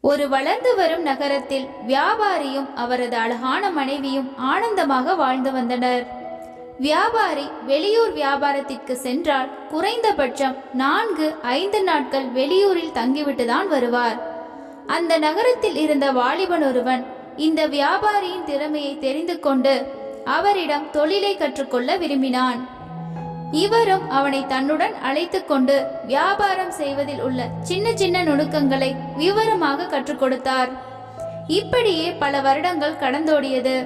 ஒரு வளர்ந்து வரும் நகரத்தில் வியாபாரியும் அவரது அழகான மனைவியும் ஆனந்தமாக வாழ்ந்து வந்தனர். வியாபாரி வெளியூர் வியாபாரத்திற்கு சென்றால் குறைந்தபட்சம் 4-5 நாட்கள் வெளியூரில் தங்கிவிட்டுதான் வருவார். அந்த நகரத்தில் இருந்த வாலிபன் ஒருவன் இந்த வியாபாரியின் திறமையை தெரிந்து கொண்டு அவரிடம் தொழிலை கற்றுக்கொள்ள விரும்பினான். இவரும் அவனை தன்னுடன் அழைத்து கொண்டு வியாபாரம் செய்வதில் உள்ள சின்ன சின்ன நுணுக்கங்களை விவரமாக கற்றுக் கொடுத்தார். இப்படியே பல வருடங்கள் கடந்தோடியது.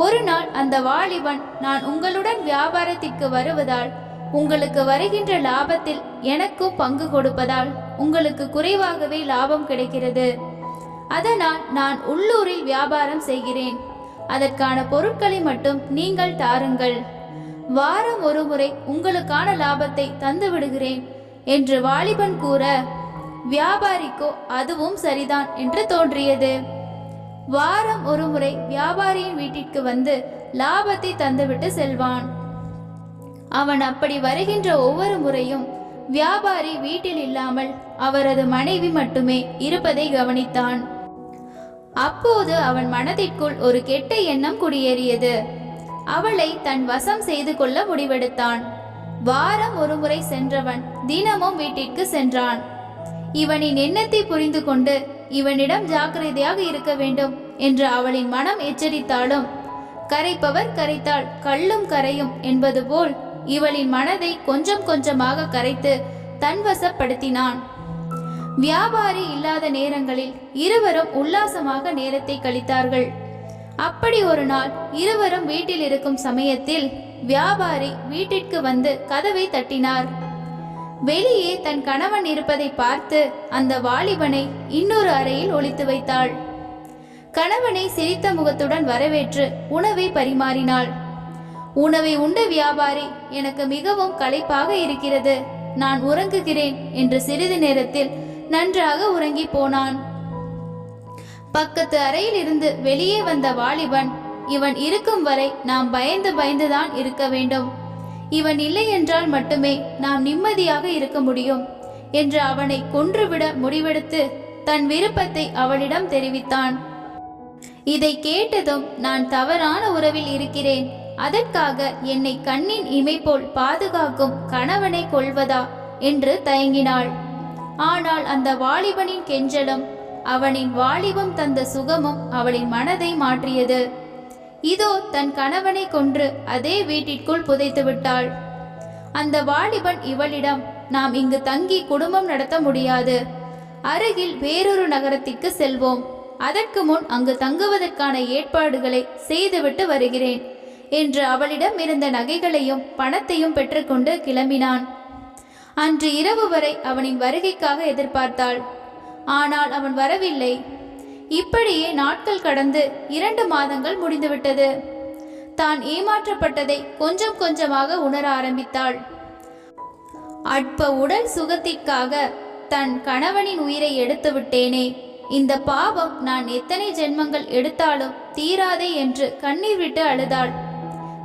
ஒரு நாள் அந்த வாலிபன், நான் உங்களுடன் வியாபாரத்திற்கு வருவதால் உங்களுக்கு வருகின்ற லாபத்தில் எனக்கும் பங்கு கொடுப்பதால் உங்களுக்கு குறைவாகவே லாபம் கிடைக்கிறது. அதனால் நான் உள்ளூரில் வியாபாரம் செய்கிறேன். அதற்கான பொருட்களை மட்டும் நீங்கள் தாருங்கள். வாரம் ஒரு முறை உங்களுக்கான லாபத்தை தந்து விடுகிறேன் என்று வாலிபன் கூற, வியாபாரிக்கோ அதுவும் சரிதான் என்று தோன்றியது. வாரம் ஒரு முறை வியாபாரியின் வீட்டிற்கு வந்து லாபத்தை தந்துவிட்டு செல்வான். அவன் அப்படி வருகின்ற ஒவ்வொரு முறையும் வியாபாரி வீட்டில் இல்லாமல் அவரது மனைவி மட்டுமே இருப்பதை கவனித்தான். அப்போது அவன் மனதிற்குள் ஒரு கெட்ட எண்ணம் குடியேறியது. அவளை தன் வசம் செய்து கொள்ள முடிவெடுத்தான். வாரம் ஒரு முறை சென்றவன் தினமும் வீட்டிற்கு சென்றான். இவனின் எண்ணத்தை புரிந்து கொண்டு இவனிடம் ஜாக்கிரதையாக இருக்க வேண்டும் என்று அவளின் மனம் எச்சரித்தாலும், கரைப்பவர் கரைத்தால் கல்லும் கரையும் என்பது போல் இவளின் மனதை கொஞ்சம் கொஞ்சமாக கரைத்து தன்வசப்படுத்தினான். வியாபாரி இல்லாத நேரங்களில் இருவரும் உல்லாசமாக நேரத்தை கழித்தார்கள். அப்படி ஒரு நாள் இருவரும் வீட்டில் இருக்கும் சமயத்தில் வியாபாரி வீட்டிற்கு வந்து கதவை தட்டினார். வெளியே தன் கணவன் இருப்பதை பார்த்து அந்த வாலிபனை இன்னொரு அறையில் ஒளித்து வைத்தாள். கணவனை சிரித்த முகத்துடன் வரவேற்று உணவை பரிமாறினாள். உணவை உண்ட வியாபாரி, எனக்கு மிகவும் களைப்பாக இருக்கிறது, நான் உறங்குகிறேன் என்று சிறிது நேரத்தில் நன்றாக உறங்கி போனான். பக்கத்து அறையில் இருந்து வெளியே வந்த வாலிபன், இவன் இருக்கும் வரை நாம் பயந்து பயந்துதான் இருக்க வேண்டும். இவன் இல்லை என்றால் மட்டுமே நாம் நிம்மதியாக இருக்க முடியும் என்று அவனை கொன்றுவிட முடிவெடுத்து தன் விருப்பத்தை அவளிடம் தெரிவித்தான். இதை கேட்டதும், நான் தவறான உறவில் இருக்கிறேன், அதற்காக என்னை கண்ணின் இமை போல் பாதுகாக்கும் கணவனை கொல்வதா என்று தயங்கினாள். ஆனால் அந்த வாலிபனின் கெஞ்சலும் அவனின் வாலிபம் தந்த சுகமும் அவளின் மனதை மாற்றியது. இதோ தன் கணவனை கொன்று அதே வீட்டிற்குள் புதைத்து விட்டாள். அந்த வாலிபன் இவளிடம், நாம் இங்கு தங்கி குடும்பம் நடத்த முடியாது, அருகில் வேறொரு நகரத்திற்கு செல்வோம், அதற்கு முன் அங்கு தங்குவதற்கான ஏற்பாடுகளை செய்துவிட்டு வருகிறேன் என்று அவளிடம் இருந்த நகைகளையும் பணத்தையும் பெற்றுக்கொண்டு கிளம்பினான். அன்று இரவு வரை அவனின் வருகைக்காக எதிர்பார்த்தாள். ஆனால் அவன் வரவில்லை. இப்படியே நாட்கள் கடந்து 2 மாதங்கள் முடிந்துவிட்டது. தான் ஏமாற்றப்பட்டதை கொஞ்சம் கொஞ்சமாக உணர ஆரம்பித்தாள். அற்ப உடல் சுகத்திற்காக தன் கணவனின் உயிரை எடுத்து விட்டேனே, இந்த பாவம் நான் எத்தனை ஜென்மங்கள் எடுத்தாலும் தீராதே என்று கண்ணீர் விட்டு அழுதாள்.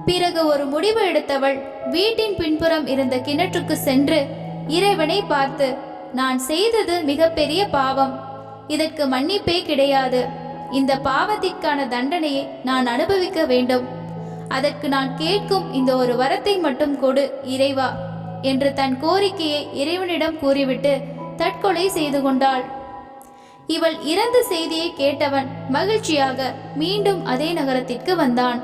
பிறகு ஒரு முடிவு எடுத்தவள் வீட்டின் பின்புறம் இருந்த கிணற்றுக்கு சென்று இறைவனை பார்த்து, நான் செய்தது மிகப்பெரிய பாவம், இதற்கு மன்னிப்பே கிடையாது, இந்த பாவத்திற்கான தண்டனையை நான் அனுபவிக்க வேண்டும், அதற்கு நான் கேட்கும் இந்த ஒரு வரத்தை மட்டும் கொடு இறைவா என்று தன் கோரிக்கையை இறைவனிடம் கூறிவிட்டு தற்கொலை செய்து கொண்டாள். இவள் இறந்த செய்தியை கேட்டவன் மகிழ்ச்சியாக மீண்டும் அதே நகரத்திற்கு வந்தான்.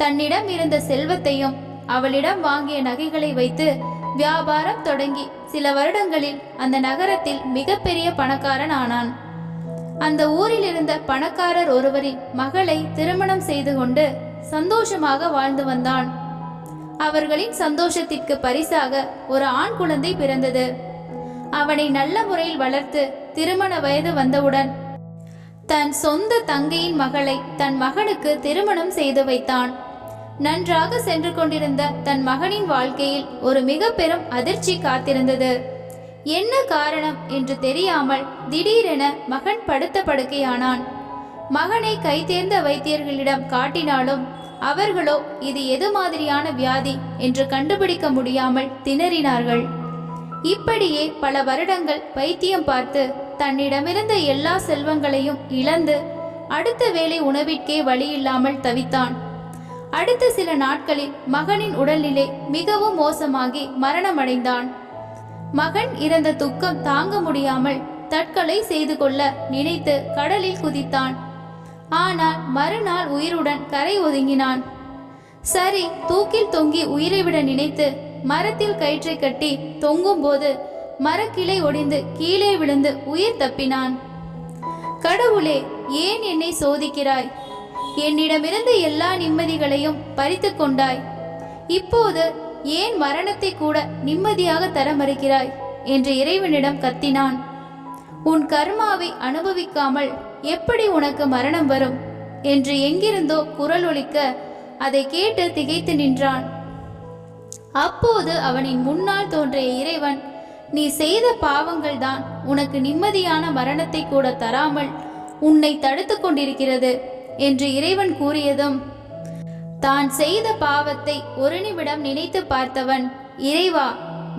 தன்னிடம் இருந்த செல்வத்தையும் அவளிடம் வாங்கிய நகைகளை வைத்து வியாபாரம் தொடங்கி சில வருடங்களில் அந்த நகரத்தில் மிகப்பெரிய பணக்காரன் ஆனான். அந்த ஊரில் இருந்த பணக்காரர் ஒருவரின் மகளை திருமணம் செய்து கொண்டு சந்தோஷமாக வாழ்ந்து வந்தான். அவர்களின் சந்தோஷத்திற்கு பரிசாக ஒரு ஆண் குழந்தை பிறந்தது. அவனை நல்ல முறையில் வளர்த்து திருமண வயது வந்தவுடன் தன் சொந்த தங்கையின் மகளை தன் மகனுக்கு திருமணம் செய்து வைத்தான். நன்றாக சென்று கொண்டிருந்த தன் மகனின் வாழ்க்கையில் ஒரு மிக பெரும் அதிர்ச்சி காத்திருந்தது. என்ன காரணம் என்று தெரியாமல் திடீரென மகன் படுத்த படுக்கையானான். மகனை கைதேர்ந்த வைத்தியர்களிடம் காட்டினாலும் அவர்களோ இது எது மாதிரியான வியாதி என்று கண்டுபிடிக்க முடியாமல் திணறினார்கள். இப்படியே பல வருடங்கள் வைத்தியம் பார்த்து தன்னிடமிருந்த எல்லா செல்வங்களையும் இழந்து அடுத்த வேளை உணவிற்கே வழியில்லாமல் தவித்தான். அடுத்த சில நாட்களில் மகனின் உடல்நிலை மிகவும் மோசமாகி மரணமடைந்தான். மகன் இறந்த துக்கம் தாங்க முடியாமல் தற்கொலை செய்து கொள்ள நினைத்து கடலில் குதித்தான். ஆனால் மறுநாள் உயிருடன் கரை ஒதுங்கினான். சரி, தூக்கில் தொங்கி உயிரை விட நினைத்து மரத்தில் கயிற்றை கட்டி தொங்கும் போது மரக்கிளை ஒடிந்து கீழே விழுந்து உயிர் தப்பினான். கடவுளே, ஏன் என்னை சோதிக்கிறாய்? என்னிடமிருந்து எல்லா நிம்மதிகளையும் பறித்து கொண்டாய். இப்போது ஏன் மரணத்தை கூட நிம்மதியாக தர மறுக்கிறாய் என்று இறைவனிடம் கத்தினான். உன் கர்மாவை அனுபவிக்காமல் எப்படி உனக்கு மரணம் வரும் என்று எங்கிருந்தோ குரல் ஒலிக்க அதை கேட்டு திகைத்து நின்றான். அப்போது அவனின் முன்னால் தோன்றிய இறைவன், நீ செய்த பாவங்கள் தான் உனக்கு நிம்மதியான மரணத்தை கூட தராமல் உன்னை தடுத்து கொண்டிருக்கிறது என்று இறைவன் கூறியதும் தான் செய்த பாவத்தை ஒரு நிமிடம் நினைத்து பார்த்தவன், இறைவா,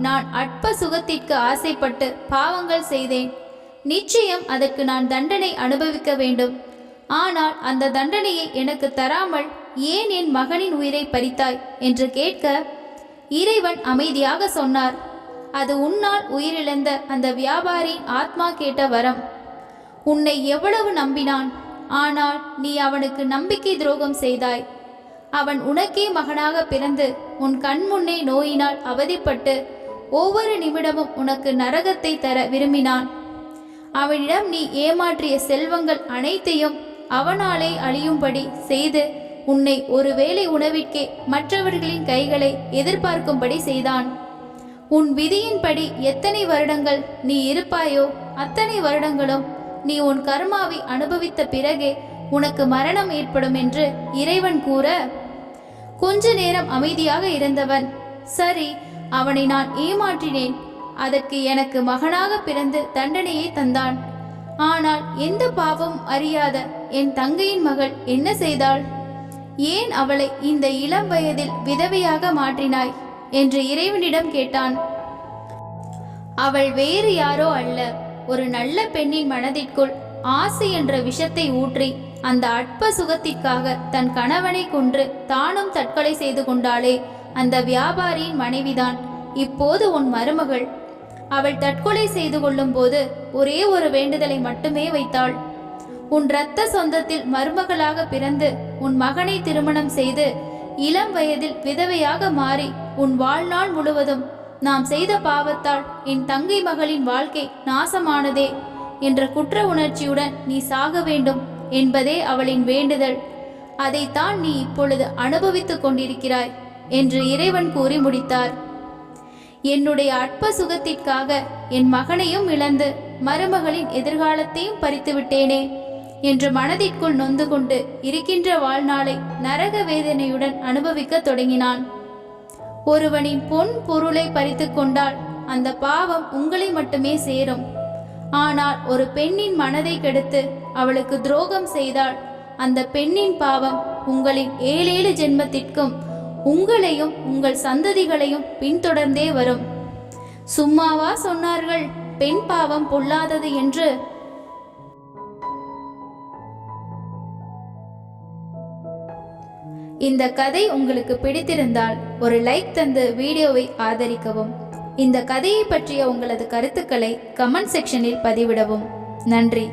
நான் அற்ப சுகத்திற்கு ஆசைப்பட்டு பாவங்கள் செய்தேன். நிச்சயம் அதற்கு நான் தண்டனை அனுபவிக்க வேண்டும். ஆனால் அந்த தண்டனையை எனக்கு தராமல் ஏன் என் மகனின் உயிரை பறித்தாய் என்று கேட்க இறைவன் அமைதியாக சொன்னார், அது உன்னால் உயிரிழந்த அந்த வியாபாரியின் ஆத்மா கேட்ட வரம். உன்னை எவ்வளவு நம்பினான், ஆனால் நீ அவனுக்கு நம்பிக்கை துரோகம் செய்தாய். அவன் உனக்கே மகனாக பிறந்து உன் கண்முன்னே நோயினால் அவதிப்பட்டு ஒவ்வொரு நிமிடமும் உனக்கு நரகத்தை தர விரும்பினான். அவனிடம் நீ ஏமாற்றிய செல்வங்கள் அனைத்தையும் அவனாலே அழியும்படி செய்து உன்னை ஒருவேளை உணவிற்கே மற்றவர்களின் கைகளை எதிர்பார்க்கும்படி செய்தான். உன் விதியின்படி எத்தனை வருடங்கள் நீ இருப்பாயோ அத்தனை வருடங்களும் நீ உன் கர்மாவை அனுபவித்த பிறகே உனக்கு மரணம் ஏற்படும் என்று இறைவன் கூற, கொஞ்ச நேரம் அமைதியாக இருந்தவன், சரி, அவனை நான் ஏமாற்றினேன். அதற்கு எனக்கு மகனாக பிறந்து தண்டனையை தந்தான். ஆனால் எந்த பாவம் அறியாத என் தங்கையின் மகள் என்ன செய்தாள்? ஏன் அவளை இந்த இளம் வயதில் விதவையாக மாற்றினாய் என்று இறைவனிடம் கேட்டான். அவள் வேறு யாரோ அல்ல, ஒரு நல்ல பெண்ணின் மனதிற்குள் ஆசை என்ற விஷத்தை ஊற்றி அந்த அற்ப சுகத்திற்காக தன் கணவனை கொன்று தானும் தற்கொலை செய்து கொண்டாளே, அந்த வியாபாரியின் மனைவிதான் இப்போது உன் மருமகள். அவள் தற்கொலை செய்து கொள்ளும் போது ஒரே ஒரு வேண்டுதலை மட்டுமே வைத்தாள். உன் இரத்த சொந்தத்தில் மருமகளாக பிறந்து உன் மகனை திருமணம் செய்து இளம் வயதில் விதவையாக மாறி உன் வாழ்நாள் முழுவதும் நாம் செய்த பாவத்தால் என் தங்கை மகளின் வாழ்க்கை நாசமானதே என்ற குற்ற உணர்ச்சியுடன் நீ சாக வேண்டும் என்பதே அவளின் வேண்டுதல். அதைத்தான் நீ இப்பொழுது அனுபவித்துக் கொண்டிருக்கிறாய் என்று இறைவன் கூறி முடித்தார். என்னுடைய அற்ப சுகத்திற்காக என் மகனையும் இழந்து மருமகளின் எதிர்காலத்தையும் பறித்து விட்டேனே என்று மனதிற்குள் நொந்து கொண்டு இருக்கின்ற வாழ்நாளை நரக வேதனையுடன் அனுபவிக்க தொடங்கினான். ஒருவனின் பொன் பொருளை பறித்து கொண்டால் அந்த பாவம் உங்களை மட்டுமே சேரும். ஆனால் ஒரு பெண்ணின் மனதை கெடுத்து அவளுக்கு துரோகம் செய்தால் அந்த பெண்ணின் பாவம் உங்களின் 7 ஜென்மத்திற்கும் உங்களையும் உங்கள் சந்ததிகளையும் பின்தொடர்ந்தே வரும். சும்மாவா சொன்னார்கள் பெண் பாவம் பொல்லாதது என்று? இந்த கதை உங்களுக்கு பிடித்திருந்தால் ஒரு லைக் தந்து வீடியோவை ஆதரிக்கவும். இந்த கதையை பற்றிய உங்களது கருத்துக்களை கமெண்ட் செக்ஷனில் பதிவிடவும். நன்றி.